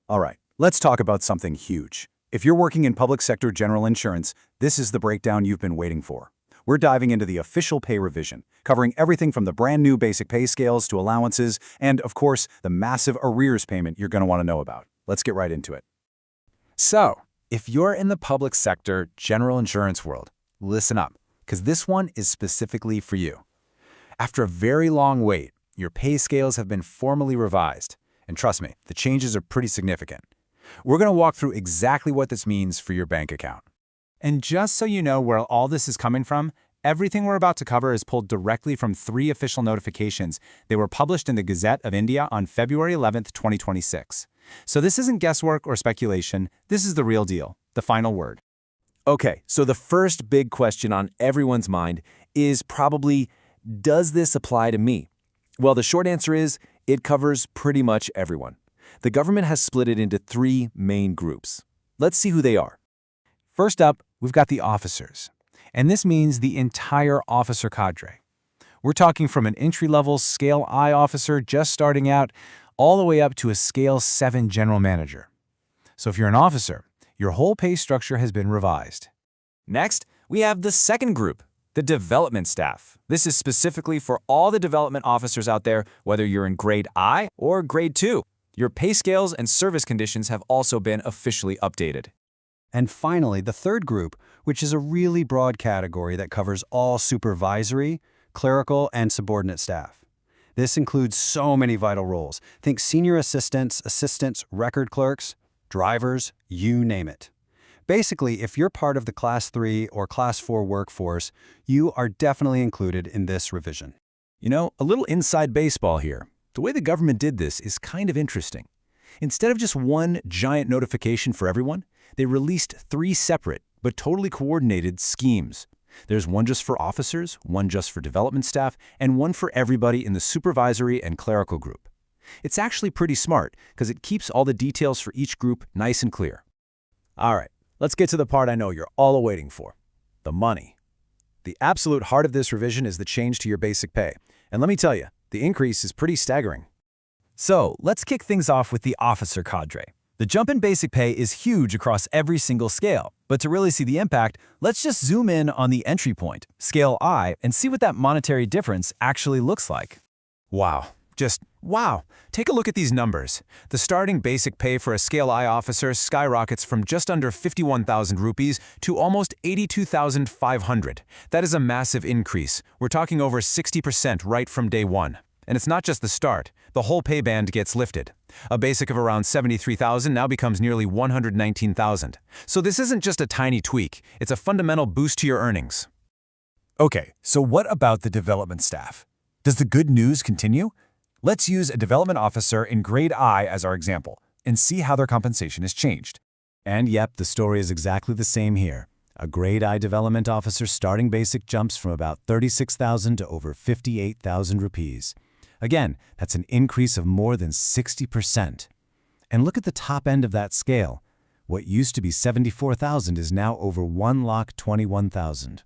All right, let's talk about something huge. If you're working in public sector general insurance, this is the breakdown you've been waiting for. We're diving into the official pay revision, covering everything from the brand new basic pay scales to allowances, and, of course, the massive arrears payment you're going to want to know about. Let's get right into it. So, if you're in the public sector general insurance world, listen up, because this one is specifically for you. After a very long wait, your pay scales have been formally revised. And trust me, the changes are pretty significant. We're going to walk through exactly what this means for your bank account. And just so you know where all this is coming from, everything we're about to cover is pulled directly from 3 official notifications. They were published in the Gazette of India on February 11th, 2026. So this isn't guesswork or speculation. This is the real deal, the final word. Okay, so the first big question on everyone's mind is probably, does this apply to me? Well, the short answer is, it covers pretty much everyone. The government has split it into 3 main groups. Let's see who they are. First up, we've got the officers. And this means the entire officer cadre. We're talking from an entry-level Scale I officer just starting out, all the way up to a Scale 7 general manager. So if you're an officer, your whole pay structure has been revised. Next, we have the second group, the development staff. This is specifically for all the development officers out there, whether you're in grade I or grade 2. Your pay scales and service conditions have also been officially updated. And finally, the third group, which is a really broad category that covers all supervisory, clerical, and subordinate staff. This includes so many vital roles. Think senior assistants, record clerks, drivers, you name it. Basically, if you're part of the Class 3 or Class 4 workforce, you are definitely included in this revision. You know, a little inside baseball here. The way the government did this is kind of interesting. Instead of just one giant notification for everyone, they released 3 separate but totally coordinated schemes. There's one just for officers, one just for development staff, and one for everybody in the supervisory and clerical group. It's actually pretty smart because it keeps all the details for each group nice and clear. All right, let's get to the part I know you're all waiting for, the money. The absolute heart of this revision is the change to your basic pay. And let me tell you, the increase is pretty staggering. So, let's kick things off with the officer cadre. The jump in basic pay is huge across every single scale, but to really see the impact, let's just zoom in on the entry point, Scale I, and see what that monetary difference actually looks like. Wow. Just wow. Take a look at these numbers. The starting basic pay for a Scale I officer skyrockets from just under 51,000 rupees to almost 82,500. That is a massive increase. We're talking over 60% right from day one. And it's not just the start. The whole pay band gets lifted. A basic of around 73,000 now becomes nearly 119,000. So this isn't just a tiny tweak. It's a fundamental boost to your earnings. Okay, so what about the development staff? Does the good news continue? Let's use a development officer in grade I as our example and see how their compensation has changed. And yep, the story is exactly the same here. A grade I development officer starting basic jumps from about 36,000 to over 58,000 rupees. Again, that's an increase of more than 60%. And look at the top end of that scale. What used to be 74,000 is now over 1,21,000.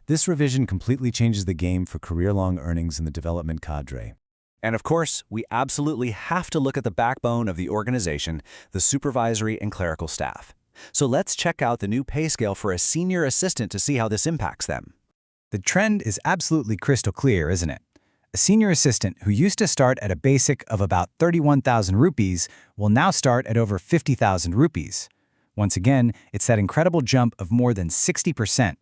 This revision completely changes the game for career-long earnings in the development cadre. And of course, we absolutely have to look at the backbone of the organization, the supervisory and clerical staff. So let's check out the new pay scale for a senior assistant to see how this impacts them. The trend is absolutely crystal clear, isn't it? A senior assistant who used to start at a basic of about 31,000 rupees will now start at over 50,000 rupees. Once again, it's that incredible jump of more than 60%.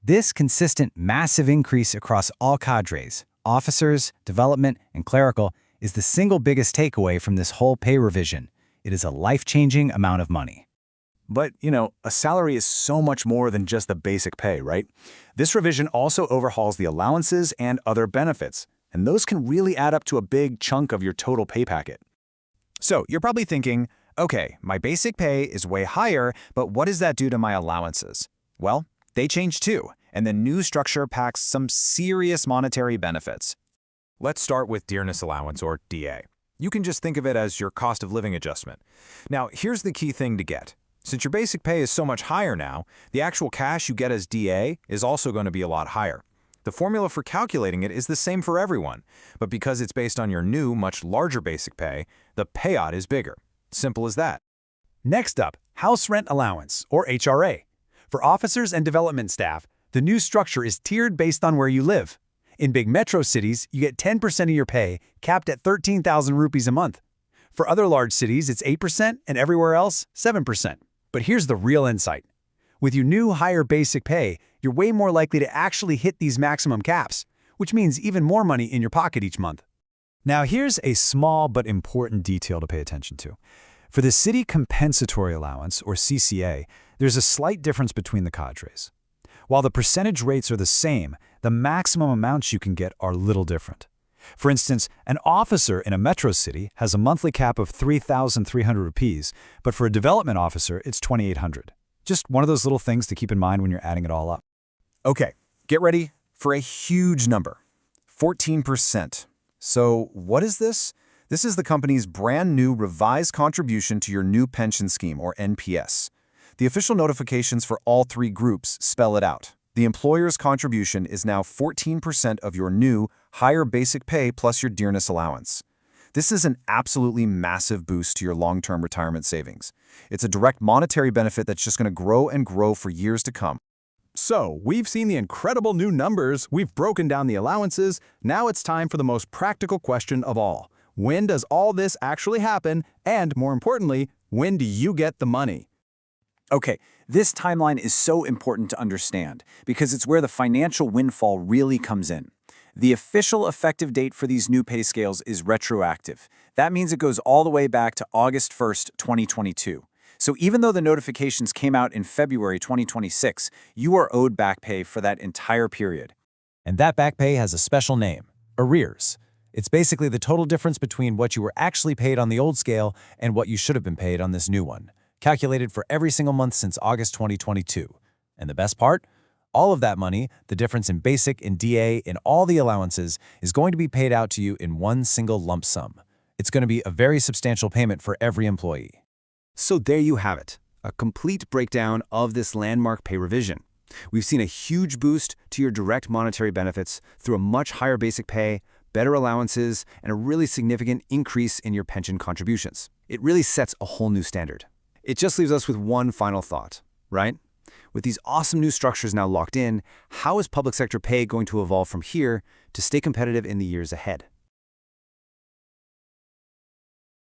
This consistent, massive increase across all cadres, officers, development, and clerical, is the single biggest takeaway from this whole pay revision. It is a life-changing amount of money. But, you know, a salary is so much more than just the basic pay, right? This revision also overhauls the allowances and other benefits, and those can really add up to a big chunk of your total pay packet. So you're probably thinking, okay, my basic pay is way higher, but what does that do to my allowances? Well, they change too, and the new structure packs some serious monetary benefits. Let's start with dearness allowance, or DA. You can just think of it as your cost of living adjustment. Now, here's the key thing to get. Since your basic pay is so much higher now, the actual cash you get as DA is also going to be a lot higher. The formula for calculating it is the same for everyone, but because it's based on your new, much larger basic pay, the payout is bigger. Simple as that. Next up, house rent allowance, or HRA. For officers and development staff, the new structure is tiered based on where you live. In big metro cities, you get 10% of your pay, capped at 13,000 rupees a month. For other large cities, it's 8%, and everywhere else, 7%. But here's the real insight. With your new higher basic pay, you're way more likely to actually hit these maximum caps, which means even more money in your pocket each month. Now here's a small but important detail to pay attention to. For the City Compensatory Allowance, or CCA, there's a slight difference between the cadres. While the percentage rates are the same, the maximum amounts you can get are little different. For instance, an officer in a metro city has a monthly cap of 3,300 rupees, but for a development officer, it's 2,800. Just one of those little things to keep in mind when you're adding it all up. Okay, get ready for a huge number, 14%. So what is this? This is the company's brand new revised contribution to your new pension scheme, or NPS. The official notifications for all three groups spell it out. The employer's contribution is now 14% of your new, higher basic pay plus your dearness allowance. This is an absolutely massive boost to your long-term retirement savings. It's a direct monetary benefit that's just going to grow and grow for years to come. So, we've seen the incredible new numbers, we've broken down the allowances, now it's time for the most practical question of all. When does all this actually happen? And more importantly, when do you get the money? Okay, this timeline is so important to understand because it's where the financial windfall really comes in. The official effective date for these new pay scales is retroactive. That means it goes all the way back to August 1st, 2022. So even though the notifications came out in February 2026, you are owed back pay for that entire period. And that back pay has a special name, arrears. It's basically the total difference between what you were actually paid on the old scale and what you should have been paid on this new one, calculated for every single month since August 2022. And the best part? All of that money, the difference in basic, in DA, in all the allowances, is going to be paid out to you in one single lump sum. It's going to be a very substantial payment for every employee. So there you have it, a complete breakdown of this landmark pay revision. We've seen a huge boost to your direct monetary benefits through a much higher basic pay, better allowances, and a really significant increase in your pension contributions. It really sets a whole new standard. It just leaves us with one final thought, right? With these awesome new structures now locked in, how is public sector pay going to evolve from here to stay competitive in the years ahead?